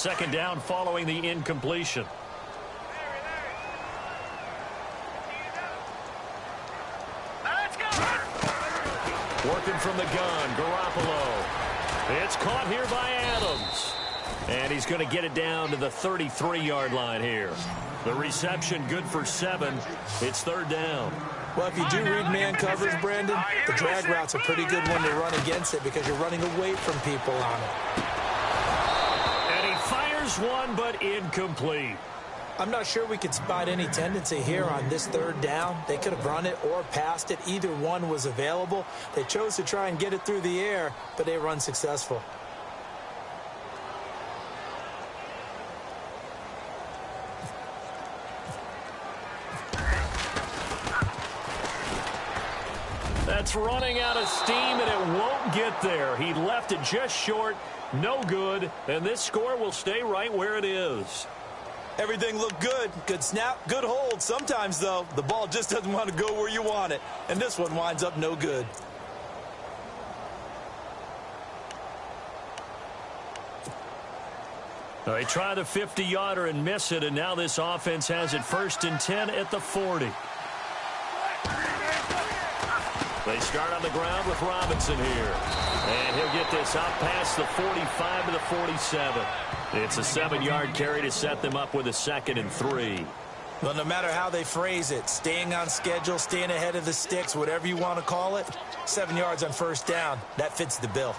second down following the incompletion. Working from the gun, Garoppolo. It's caught here by Adams. And he's going to get it down to the 33-yard line here. The reception good for 7. It's third down. Well, if you do read man coverage, Brandon, the drag route's a pretty good one to run against it because you're running away from people on it. And he fires one, but incomplete. I'm not sure we could spot any tendency here on this third down. They could have run it or passed it. Either one was available. They chose to try and get it through the air, but they were unsuccessful. That's running out of steam, and it won't get there. He left it just short, no good, and this score will stay right where it is. Everything looked good. Good snap, good hold. Sometimes, though, the ball just doesn't want to go where you want it, and this one winds up no good. They try the 50-yarder and miss it, and now this offense has it 1st and 10 at the 40. They start on the ground with Robinson here. And he'll get this out past the 45 to the 47. It's a 7-yard carry to set them up with a 2nd and 3. Well, no matter how they phrase it, staying on schedule, staying ahead of the sticks, whatever you want to call it, 7 yards on 1st down, that fits the bill.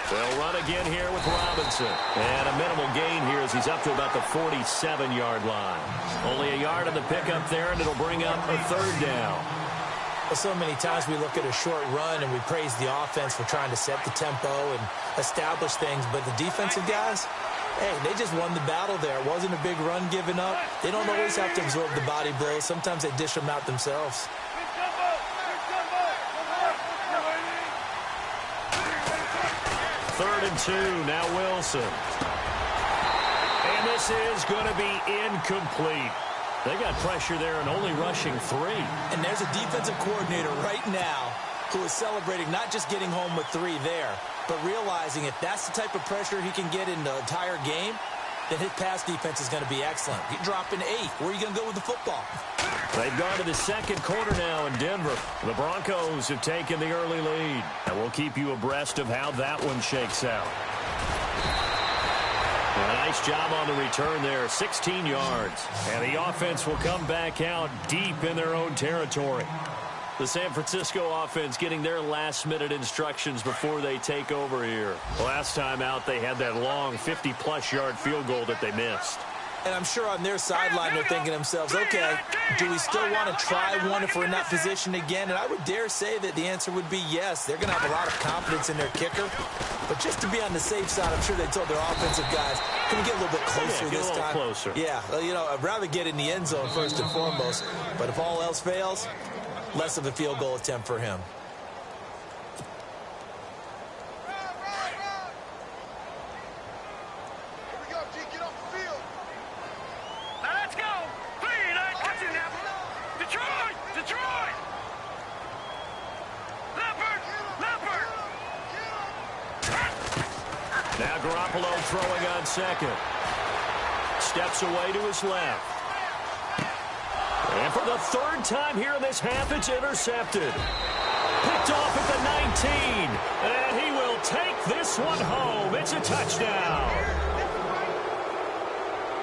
They'll run again here with Robinson. And a minimal gain here as he's up to about the 47-yard line. Only a yard on the pickup there, and it'll bring up a 3rd down. Well, so many times we look at a short run and we praise the offense for trying to set the tempo and establish things. But the defensive guys, hey, they just won the battle there. It wasn't a big run given up. They don't always have to absorb the body blows. Sometimes they dish them out themselves. 3rd and 2, now Wilson. And this is going to be incomplete. They got pressure there and only rushing 3. And there's a defensive coordinator right now who is celebrating not just getting home with 3 there, but realizing if that's the type of pressure he can get in the entire game, then his pass defense is going to be excellent. You're dropping 8. Where are you going to go with the football? They've gone to the 2nd quarter now in Denver. The Broncos have taken the early lead. And we'll keep you abreast of how that one shakes out. A nice job on the return there, 16 yards. And the offense will come back out deep in their own territory. The San Francisco offense getting their last-minute instructions before they take over here. Last time out, they had that long 50-plus yard field goal that they missed. And I'm sure on their sideline they're thinking to themselves, okay, do we still want to try one if we're in that position again? And I would dare say that the answer would be yes. They're going to have a lot of confidence in their kicker. But just to be on the safe side, I'm sure they told their offensive guys, can we get a little bit closer this time? Closer. Yeah, well, you know, I'd rather get in the end zone first and foremost. But if all else fails, less of a field goal attempt for him. Now Garoppolo throwing on 2nd. Steps away to his left. And for the 3rd time here in this half, it's intercepted. Picked off at the 19. And he will take this one home. It's a touchdown.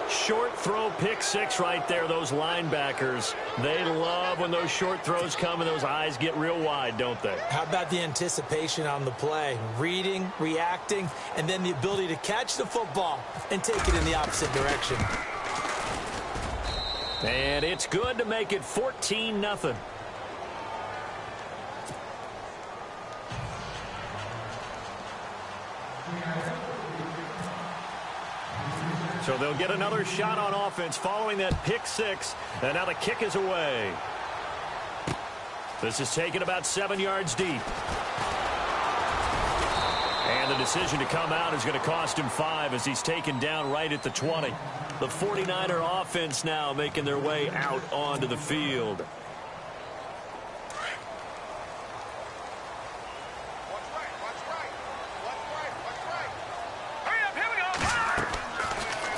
Short throw, pick 6 right there. Those linebackers, they love when those short throws come and those eyes get real wide, don't they? How about the anticipation on the play? Reading, reacting, and then the ability to catch the football and take it in the opposite direction. And it's good to make it 14-0. So they'll get another shot on offense following that pick six. And now the kick is away. This is taken about 7 yards deep. And the decision to come out is going to cost him 5 as he's taken down right at the 20. The 49er offense now making their way out onto the field.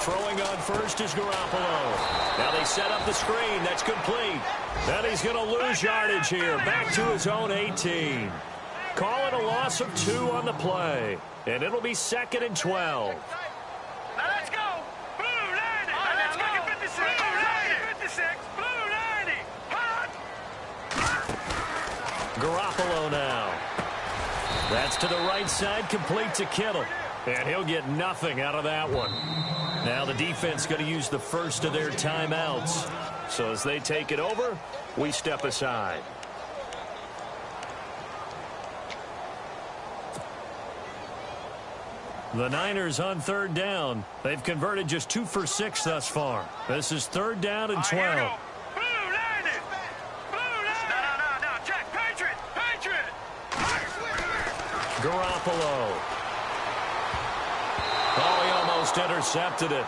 Throwing on first is Garoppolo. Now they set up the screen. That's complete. Then he's going to lose yardage here. Back to his own 18. Call it a loss of 2 on the play. And it'll be 2nd and 12. Now let's go. Blue 90. Now let's make it 56. Blue 90. 56. Blue 90. Hot. Garoppolo now. That's to the right side, complete to Kittle. And he'll get nothing out of that one. Now the defense going to use the first of their timeouts. So as they take it over, we step aside. The Niners on 3rd down. They've converted just 2 for 6 thus far. This is 3rd down and 12. Blue 90. Blue 90. No. Check. Patriot. Garoppolo. Oh, he almost intercepted it.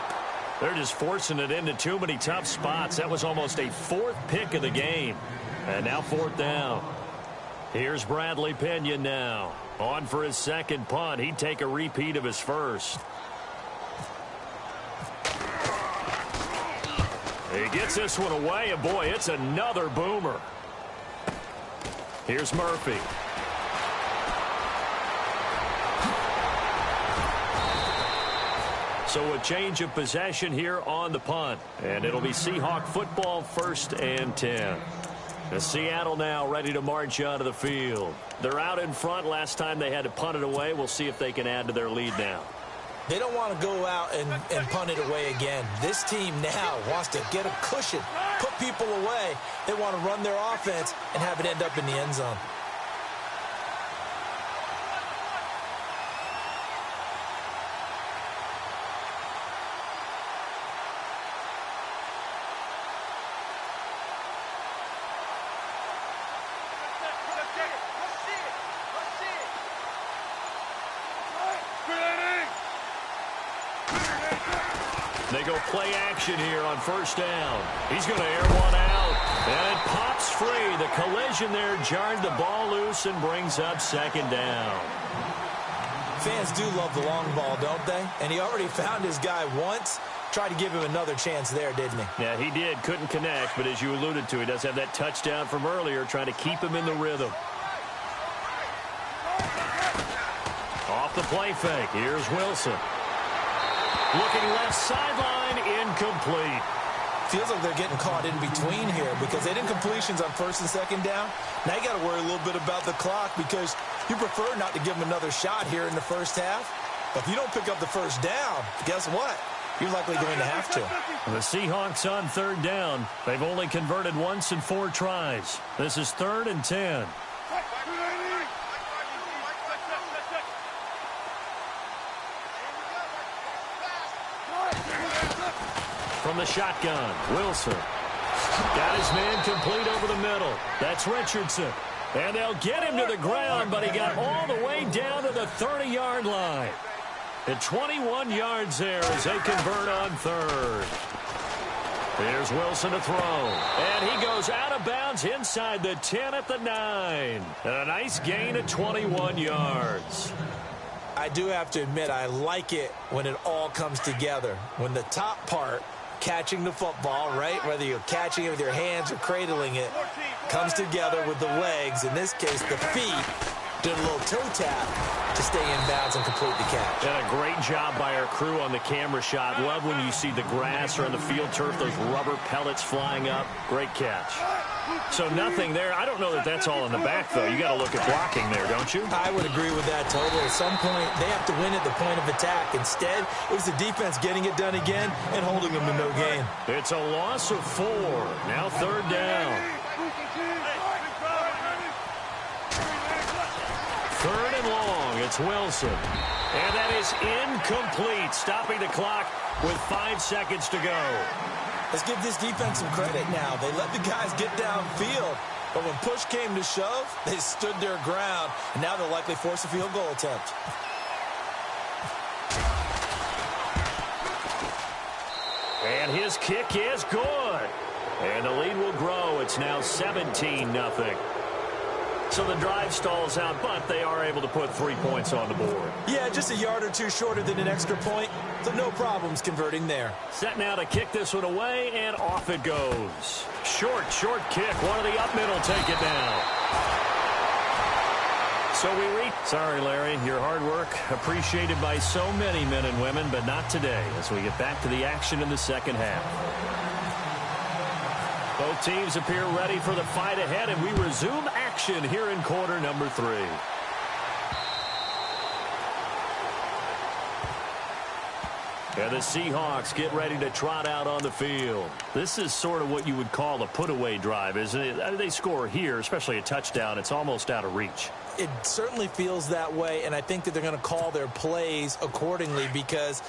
They're just forcing it into too many tough spots. That was almost a 4th pick of the game. And now 4th down. Here's Bradley Pinion now. On for his 2nd punt. He'd take a repeat of his first. He gets this one away, and boy, it's another boomer. Here's Murphy. So a change of possession here on the punt. And it'll be Seahawk football, 1st and 10. The Seattle now ready to march out of the field. They're out in front. Last time they had to punt it away. We'll see if they can add to their lead now. They don't want to go out and punt it away again. This team now wants to get a cushion, put people away. They want to run their offense and have it end up in the end zone. They go play action here on 1st down. He's going to air one out. And it pops free. The collision there jarred the ball loose and brings up 2nd down. Fans do love the long ball, don't they? And he already found his guy once. Tried to give him another chance there, didn't he? Yeah, he did. Couldn't connect. But as you alluded to, he does have that touchdown from earlier, trying to keep him in the rhythm. Off the play fake. Here's Wilson. Looking left sideline, incomplete. Feels like they're getting caught in between here because they didn't completions on 1st and 2nd down. Now you got to worry a little bit about the clock because you prefer not to give them another shot here in the 1st half. But if you don't pick up the 1st down, guess what? You're likely going to have to. The Seahawks on 3rd down. They've only converted once in 4 tries. This is 3rd and 10. From the shotgun, Wilson. Got his man complete over the middle. That's Richardson. And they'll get him to the ground, but he got all the way down to the 30-yard line. At 21 yards there as they convert on 3rd. Here's Wilson to throw. And he goes out of bounds inside the 10 at the 9. And a nice gain of 21 yards. I do have to admit, I like it when it all comes together. When the top part, catching the football, right, whether you're catching it with your hands or cradling it, comes together with the legs, in this case the feet, did a little toe tap to stay in bounds and complete the catch. And a great job by our crew on the camera shot. Love when you see the grass or on the field turf, those rubber pellets flying up. Great catch. So nothing there. I don't know that that's all in the back, though. You got to look at blocking there, don't you? I would agree with that totally. At some point, they have to win at the point of attack. Instead, it was the defense getting it done again and holding them to no gain. It's a loss of 4. Now 3rd down. 3rd and long It's Wilson. And that is incomplete, stopping the clock with 5 seconds to go. Let's give this defense some credit now. They let the guys get downfield, but when push came to shove, they stood their ground, and now they'll likely force a field goal attempt. And his kick is good. And the lead will grow. It's now 17-0. So the drive stalls out, but they are able to put 3 points on the board. Yeah, just a yard or two shorter than an extra point, so no problems converting there. Set now to kick this one away, and off it goes. Short kick. One of the up middle take it down. So we reach. Sorry, Larry, your hard work appreciated by so many men and women, but not today as we get back to the action in the second half. Both teams appear ready for the fight ahead, and we resume action here in quarter number 3. And the Seahawks get ready to trot out on the field. This is sort of what you would call a put-away drive, isn't it? They score here, especially a touchdown. It's almost out of reach. It certainly feels that way, and I think that they're going to call their plays accordingly because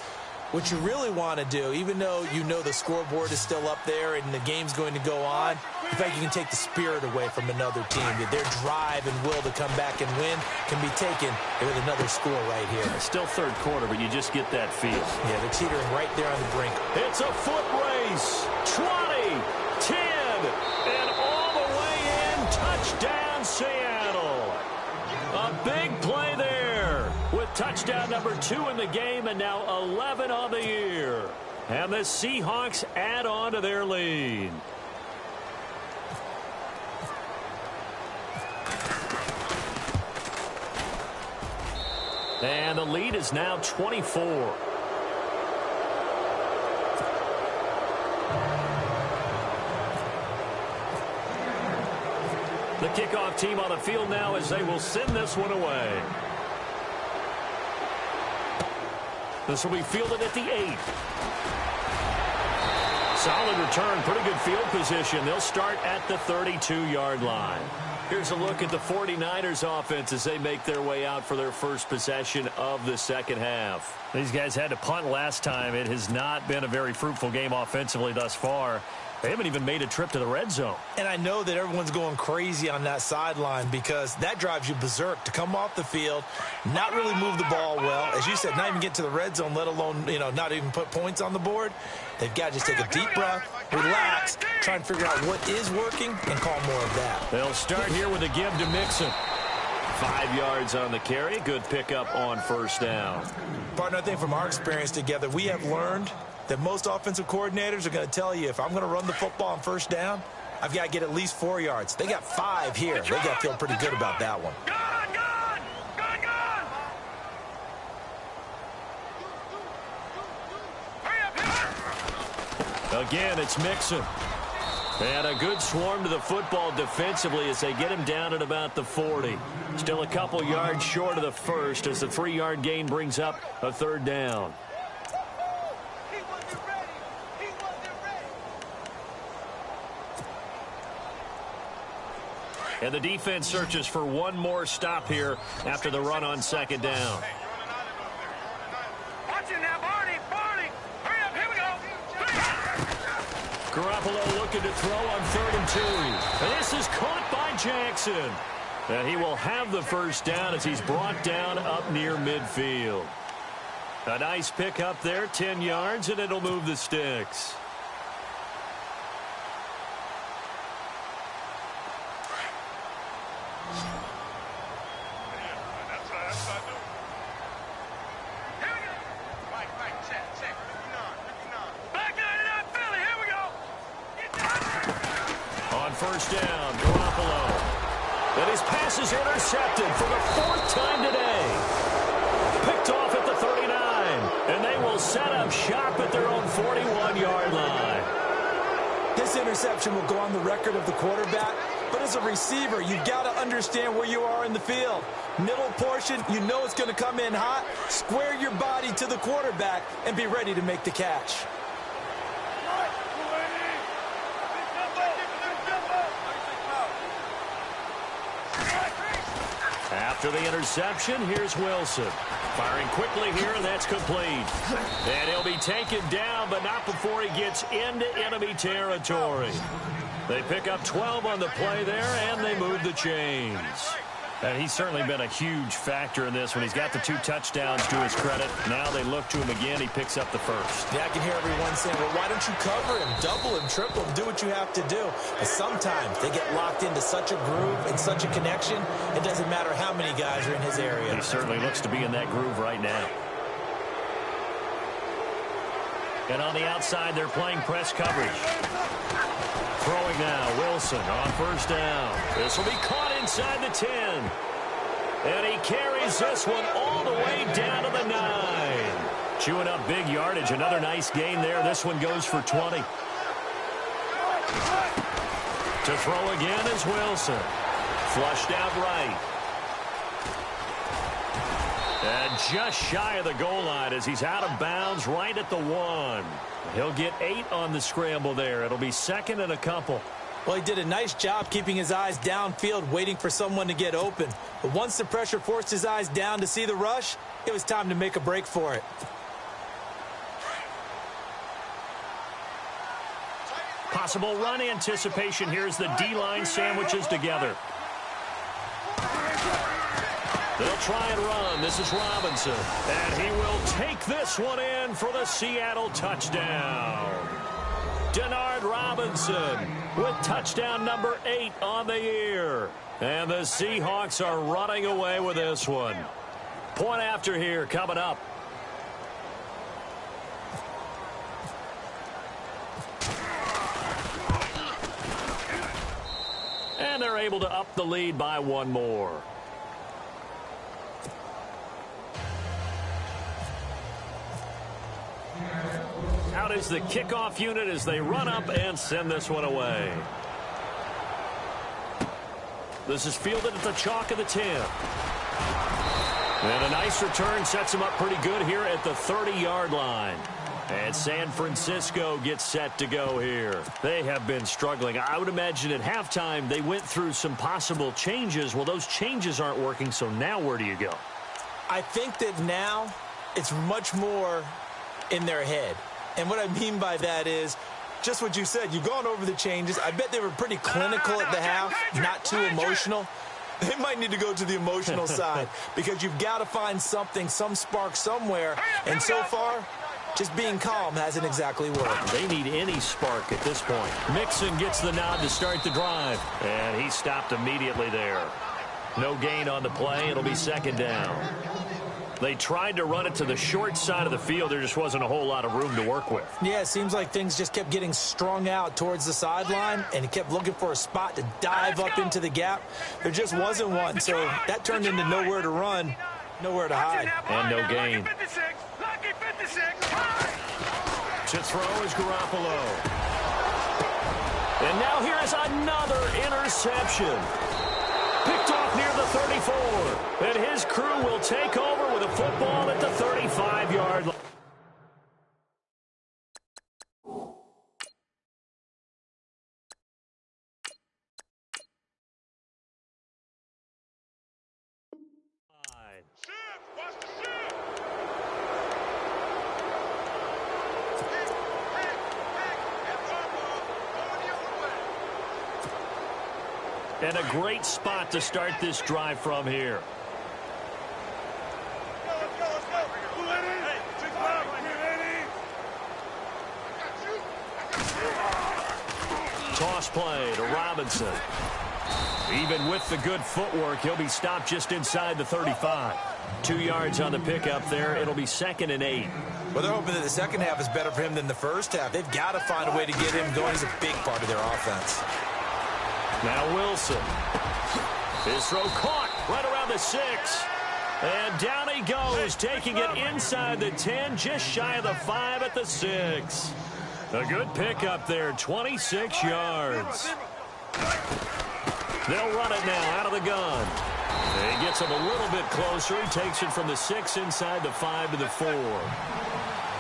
what you really want to do, even though you know the scoreboard is still up there and the game's going to go on, in fact, you can take the spirit away from another team. Their drive and will to come back and win can be taken with another score right here. It's still third quarter, but you just get that feel. Yeah, they're teetering right there on the brink. It's a foot race. 20, 10, and all the way in. Touchdown, Seattle. A big play there with touchdown number 2 in the game and now 11 on the year. And the Seahawks add on to their lead. And the lead is now 24. The kickoff team on the field now as they will send this one away. This will be fielded at the 8. Solid return, pretty good field position. They'll start at the 32-yard line. Here's a look at the 49ers offense as they make their way out for their first possession of the second half. These guys had to punt last time. It has not been a very fruitful game offensively thus far. They haven't even made a trip to the red zone. And I know that everyone's going crazy on that sideline because that drives you berserk to come off the field, not really move the ball well. As you said, not even get to the red zone, let alone, not even put points on the board. They've got to just take a deep breath, relax, try and figure out what is working, and call more of that. They'll start here with a give to Mixon. 5 yards on the carry. Good pickup on first down. Partner, I think from our experience together, we have learned that most offensive coordinators are going to tell you if I'm going to run the football on first down, I've got to get at least 4 yards. They got 5 here. They got to feel pretty good about that one. Again, it's Mixon. And a good swarm to the football defensively as they get him down at about the 40. Still a couple yards short of the first as the 3-yard gain brings up a third down. And the defense searches for one more stop here after the run on second down. Watch it now, Barney. Hurry up, here we go. Garoppolo looking to throw on 3rd and 2. And this is caught by Jackson. And he will have the first down as he's brought down up near midfield. A nice pick up there, 10 yards, and it'll move the sticks. First down, Garoppolo. And his pass is intercepted for the 4th time today. Picked off at the 39. And they will set up shop at their own 41-yard line. This interception will go on the record of the quarterback. But as a receiver, you've got to understand where you are in the field. Middle portion, you know it's going to come in hot. Square your body to the quarterback and be ready to make the catch. After the interception, here's Wilson. Firing quickly here, and that's complete. And he'll be taken down, but not before he gets into enemy territory. They pick up 12 on the play there, and they move the chains. And he's certainly been a huge factor in this when he's got the 2 touchdowns to his credit. Now they look to him again. He picks up the first. Yeah, I can hear everyone saying, well, why don't you cover him, double him, triple him, do what you have to do. But sometimes they get locked into such a groove and such a connection, it doesn't matter how many guys are in his area. He certainly looks to be in that groove right now. And on the outside, they're playing press coverage. Throwing now, Wilson on first down. This will be caught inside the 10. And he carries this one all the way down to the 9. Chewing up big yardage. Another nice gain there. This one goes for 20. To throw again is Wilson. Flushed out right. And just shy of the goal line as he's out of bounds right at the 1. He'll get 8 on the scramble there. It'll be second and a couple. Well, he did a nice job keeping his eyes downfield, waiting for someone to get open. But once the pressure forced his eyes down to see the rush, it was time to make a break for it. Possible run anticipation here as the D-line sandwiches together. They'll try and run. This is Robinson. And he will take this one in for the Seattle touchdown. Denard Robinson with touchdown number 8 on the year. And the Seahawks are running away with this one. Point after here coming up. And they're able to up the lead by 1 more. Out is the kickoff unit as they run up and send this one away. This is fielded at the chalk of the 10. And a nice return sets him up pretty good here at the 30-yard line. And San Francisco gets set to go here. They have been struggling. I would imagine at halftime they went through some possible changes. Well, those changes aren't working, so now where do you go? I think that now it's much more in their head. And what I mean by that is just what you said. You've gone over the changes. I bet they were pretty clinical at the half, not too emotional. They might need to go to the emotional side because you've got to find something, some spark somewhere. And so far, just being calm hasn't exactly worked. They need any spark at this point. Mixon gets the nod to start the drive. And he stopped immediately there. No gain on the play. It'll be second down. They tried to run it to the short side of the field. There just wasn't a whole lot of room to work with. Yeah, it seems like things just kept getting strung out towards the sideline, and he kept looking for a spot to dive up into the gap. There just wasn't one, so that turned into nowhere to run, nowhere to hide. And no gain. To throw is Garoppolo. And now here is another interception. Picked off near the 34. And his crew will take over with a football at the 35-yard line. And a great spot to start this drive from here. Toss play to Robinson. Even with the good footwork, he'll be stopped just inside the 35. 2 yards on the pickup there. It'll be second and 8. Well, they're hoping that the second half is better for him than the first half. They've got to find a way to get him going. He's a big part of their offense. Now Wilson. His throw caught right around the 6. And down he goes, taking it inside the 10, just shy of the 5 at the 6. A good pickup there, 26 yards. They'll run it now out of the gun. He gets him a little bit closer. He takes it from the 6 inside the 5 to the 4.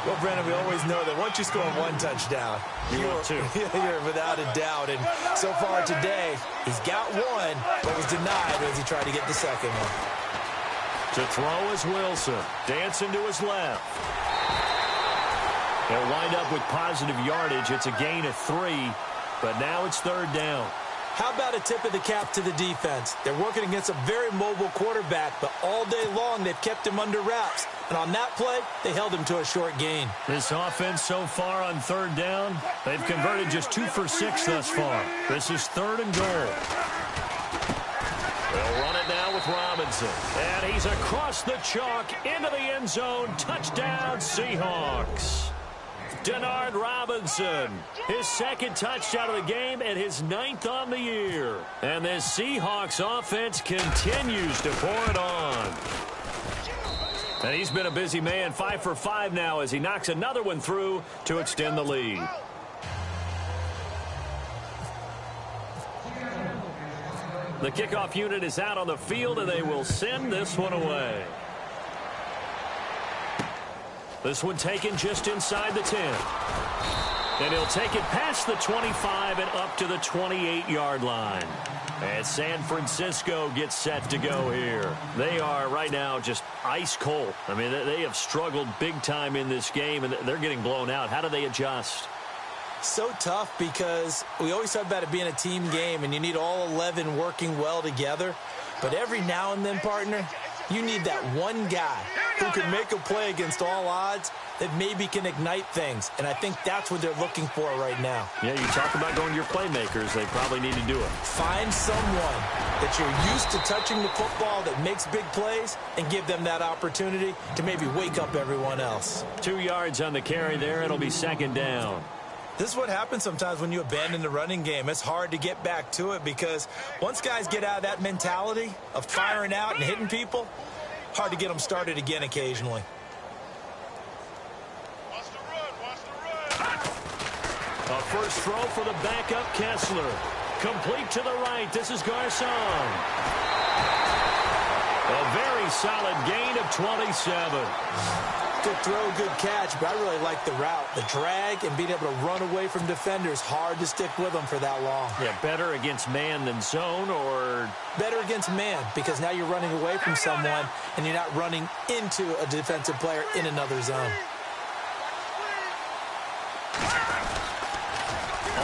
Well, Brennan, we always know that once you score one touchdown, you're without a doubt. And so far today, he's got one, but was denied as he tried to get the second one. To throw is Wilson. Dancing to his left. They'll wind up with positive yardage. It's a gain of 3, but now it's third down. How about a tip of the cap to the defense? They're working against a very mobile quarterback, but all day long they've kept him under wraps. And on that play, they held him to a short gain. This offense so far on third down, they've converted just 2 for 6 thus far. This is 3rd and goal. They'll run it now with Robinson. And he's across the chalk into the end zone. Touchdown, Seahawks. Denard Robinson, his 2nd touchdown of the game and his 9th on the year. And this Seahawks offense continues to pour it on. And he's been a busy man, 5 for 5 now as he knocks another one through to extend the lead. The kickoff unit is out on the field, and they will send this one away. This one taken just inside the 10. And he'll take it past the 25 and up to the 28-yard line. And San Francisco gets set to go here. They are right now just ice cold. I mean, they have struggled big time in this game, and they're getting blown out. How do they adjust? So tough because we always talk about it being a team game, and you need all 11 working well together. But every now and then, partner, you need that one guy who can make a play against all odds that maybe can ignite things. And I think that's what they're looking for right now. Yeah, you talk about going to your playmakers. They probably need to do it. Find someone that you're used to touching the football that makes big plays and give them that opportunity to maybe wake up everyone else. 2 yards on the carry there. It'll be 2nd down. This is what happens sometimes when you abandon the running game. It's hard to get back to it because once guys get out of that mentality of firing out and hitting people, hard to get them started again occasionally. A first throw for the backup Kessler. Complete to the right. This is Garcon. A very solid gain of 27. Good throw, good catch, but I really like the route. The drag and being able to run away from defenders, hard to stick with them for that long. Yeah, better against man than zone, or? Better against man, because now you're running away from someone and you're not running into a defensive player in another zone.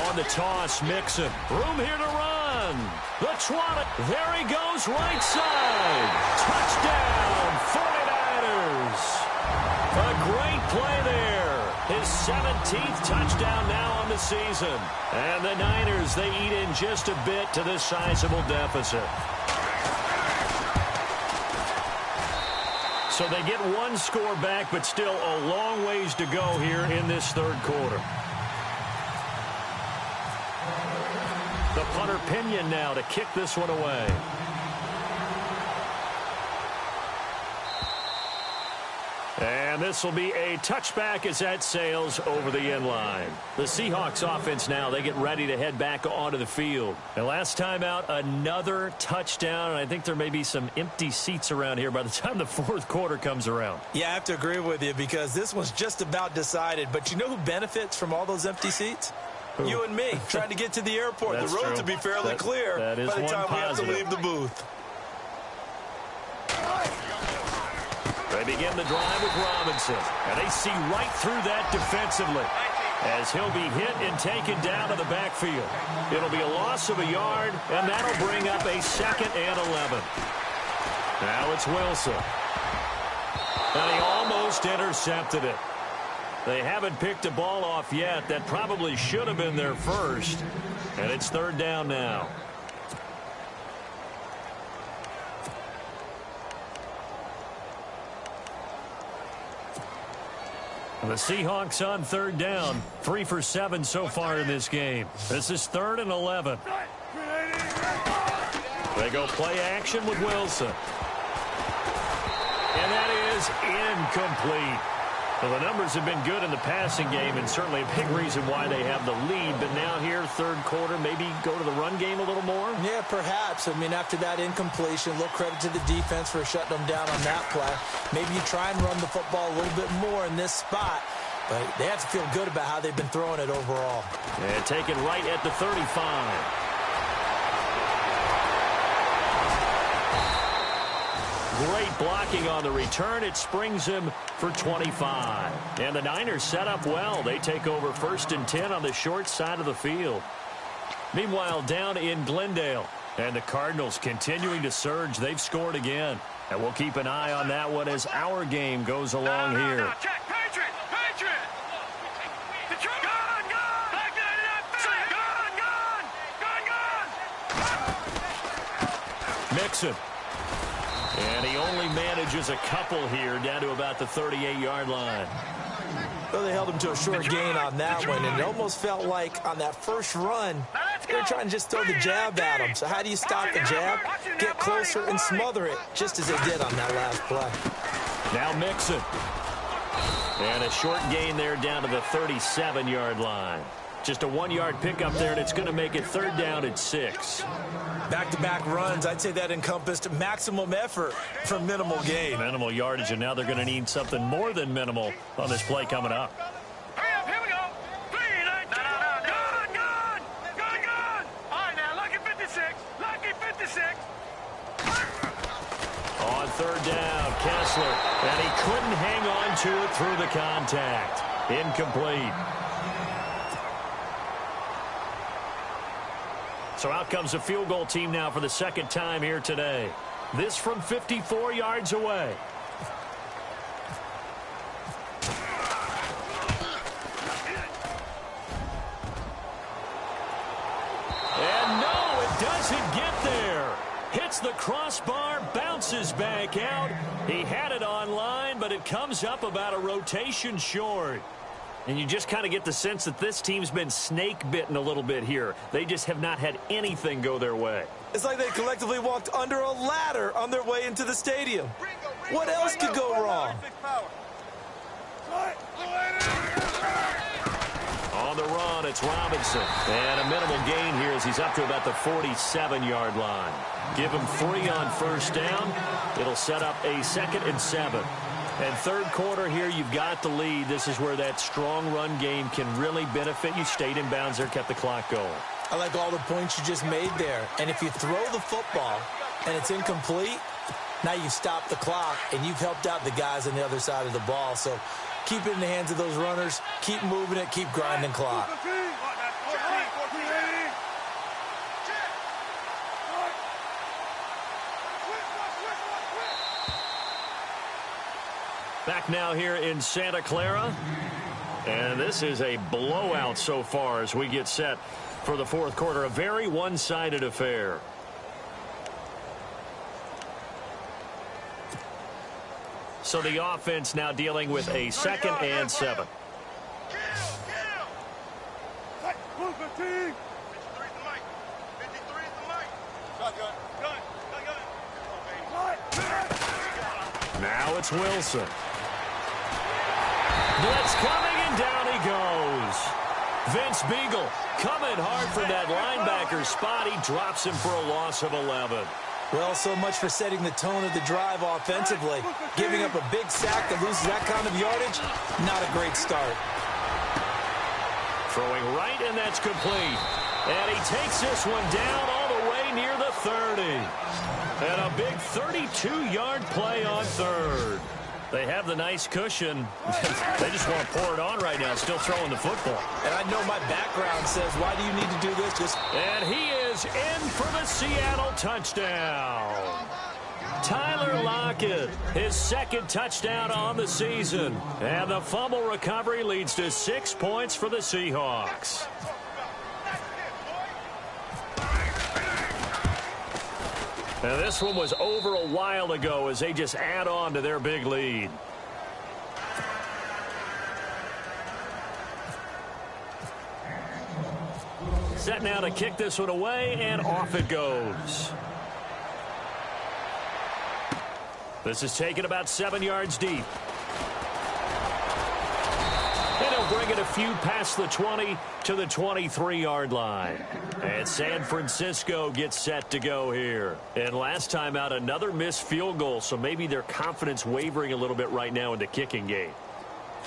On the toss, Mixon. Room here to run. The 20. There he goes, right side. Touchdown, 49ers. A great play there. His 17th touchdown now on the season. And the Niners, they eat in just a bit to this sizable deficit. So they get one score back, but still a long ways to go here in this third quarter. The punter Pinion now to kick this one away. And this will be a touchback as that sails over the end line. The Seahawks offense now, they get ready to head back onto the field. And last time out, another touchdown. And I think there may be some empty seats around here by the time the fourth quarter comes around. Yeah, I have to agree with you because this one's just about decided. But you know who benefits from all those empty seats? Who? You and me, trying to get to the airport. The roads will be fairly clear by the time we have to leave the booth. They begin the drive with Robinson, and they see right through that defensively as he'll be hit and taken down to the backfield. It'll be a loss of a yard, and that'll bring up a 2nd and 11. Now it's Wilson. And he almost intercepted it. They haven't picked a ball off yet. That probably should have been their first. And it's 3rd down now. The Seahawks on 3rd down. 3 for 7 so far in this game. This is 3rd and 11. They go play action with Wilson. And that is incomplete. Well, the numbers have been good in the passing game and certainly a big reason why they have the lead. But now here, third quarter, maybe go to the run game a little more? Yeah, perhaps. I mean, after that incompletion, a little credit to the defense for shutting them down on that play. Maybe you try and run the football a little bit more in this spot. but they have to feel good about how they've been throwing it overall. And taken right at the 35. Great blocking on the return. It springs him for 25. And the Niners set up well. They take over 1st and 10 on the short side of the field. Meanwhile, down in Glendale. And the Cardinals continuing to surge. They've scored again. And we'll keep an eye on that one as our game goes along here. No, check. Patriot! Patriot! The truck! Gun! Back to that! Gun! Mixon. And he only manages a couple here down to about the 38-yard line. Well, they held him to a short gain on that one, and it almost felt like on that first run, they were trying to just throw the jab at him. So how do you stop the jab? Get closer and smother it, just as they did on that last play. Now Mixon. And a short gain there down to the 37-yard line. Just a 1-yard pickup there, and it's going to make it 3rd down and 6. Back-to-back runs, I'd say that encompassed maximum effort for minimal gain. Minimal yardage, and now they're going to need something more than minimal on this play coming up. Hurry up, here we go. 3, 9, gun! All right, now, lucky 56. Lucky 56. On 3rd down, Kessler. And he couldn't hang on to it through the contact. Incomplete. So out comes the field goal team now for the 2nd time here today. This from 54 yards away. And no, it doesn't get there. Hits the crossbar, bounces back out. He had it on line, but it comes up about a rotation short. And you just kind of get the sense that this team's been snake-bitten a little bit here. They just have not had anything go their way. It's like they collectively walked under a ladder on their way into the stadium. What else could go wrong? On the run, it's Robinson. And a minimal gain here as he's up to about the 47-yard line. Give him 3 on 1st down. It'll set up a 2nd and 7. And 3rd quarter here, you've got the lead. This is where that strong run game can really benefit you. Stayed in bounds there, kept the clock going. I like all the points you just made there. And if you throw the football and it's incomplete, now you've stopped the clock and you've helped out the guys on the other side of the ball. So keep it in the hands of those runners. Keep moving it. Keep grinding clock. Back now here in Santa Clara. And this is a blowout so far as we get set for the 4th quarter. A very one-sided affair. So the offense now dealing with a 2nd and 7. Now it's Wilson. Blitz coming, and down he goes. Vince Beagle coming hard from that linebacker spot. He drops him for a loss of 11. Well, so much for setting the tone of the drive offensively. Giving up a big sack that loses that kind of yardage, not a great start. Throwing right, and that's complete. And he takes this one down all the way near the 30. And a big 32-yard play on 3rd. They have the nice cushion. They just want to pour it on right now, still throwing the football. And I know my background says, why do you need to do this? And he is in for the Seattle touchdown. Tyler Lockett, his 2nd touchdown on the season. And the fumble recovery leads to 6 points for the Seahawks. Now this one was over a while ago as they just add on to their big lead. Set now to kick this one away, and off it goes. This is taken about 7 yards deep. And he'll bring it a few past the 20 to the 23-yard line. And San Francisco gets set to go here. And last time out, another missed field goal, so maybe their confidence wavering a little bit right now in the kicking game.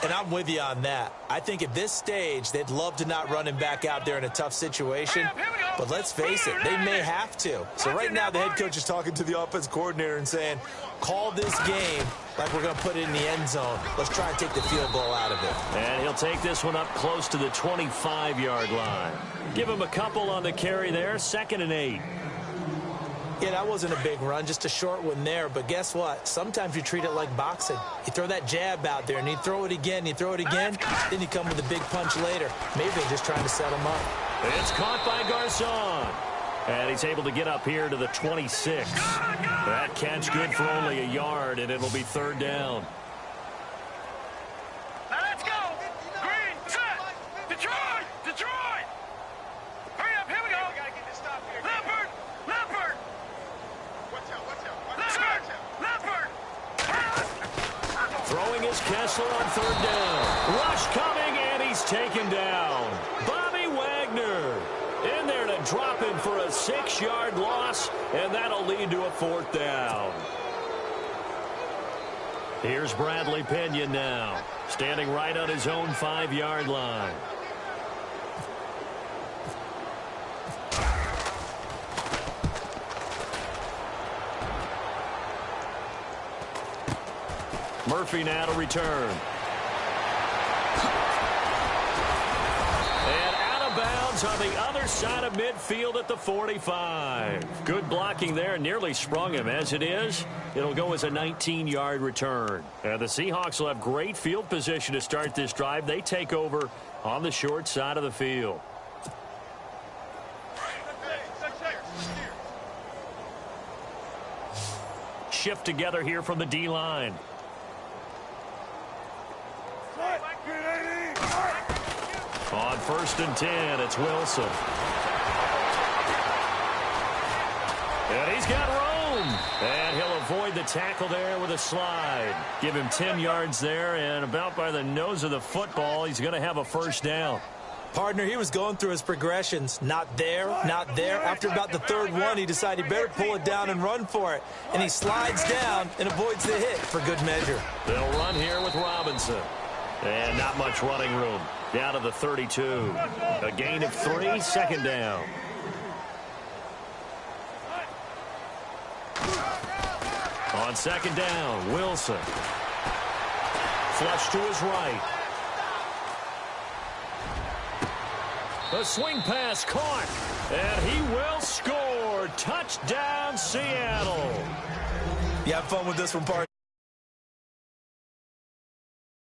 And I'm with you on that. I think at this stage, they'd love to not run him back out there in a tough situation. But let's face it, they may have to. So right now, the head coach is talking to the offense coordinator and saying, call this game like we're going to put it in the end zone. Let's try and take the field goal out of it. And he'll take this one up close to the 25-yard line. Give him a couple on the carry there, 2nd and 8. Yeah, that wasn't a big run, just a short one there. But guess what? Sometimes you treat it like boxing. You throw that jab out there, and you throw it again, you throw it again, then you come with a big punch later. Maybe they're just trying to set him up. It's caught by Garcon. And he's able to get up here to the 26. That catch good for only a yard, and it'll be 3rd down. Now let's go. Green, set. Detroit, Detroit. Hurry up, here we go. We gotta get this stop here. Leopard, Leopard. Watch out, watch out. Leopard, Leopard. Throwing is Kessler on 3rd down. Rush coming, and he's taken down. Bobby Wagner in there to drop him for a 6-yard loss, and that'll lead to a 4th down. Here's Bradley Pinion now, standing right on his own 5-yard line. Murphy now to return. And out of bounds on the other side of midfield at the 45. Good blocking there, nearly sprung him. As it is, it'll go as a 19-yard return. And the Seahawks will have great field position to start this drive. They take over on the short side of the field. Shift together here from the D-line. On 1st and 10, it's Wilson. And he's got room. And he'll avoid the tackle there with a slide. Give him 10 yards there, and about by the nose of the football, he's going to have a 1st down. Partner, he was going through his progressions. Not there, not there. After about the 3rd one, he decided he better pull it down and run for it. And he slides down and avoids the hit for good measure. They'll run here with Robinson. And not much running room. Down to the 32. A gain of 3, 2nd down. On 2nd down, Wilson. Flush to his right. The swing pass caught. And he will score. Touchdown, Seattle. You have fun with this one, partner.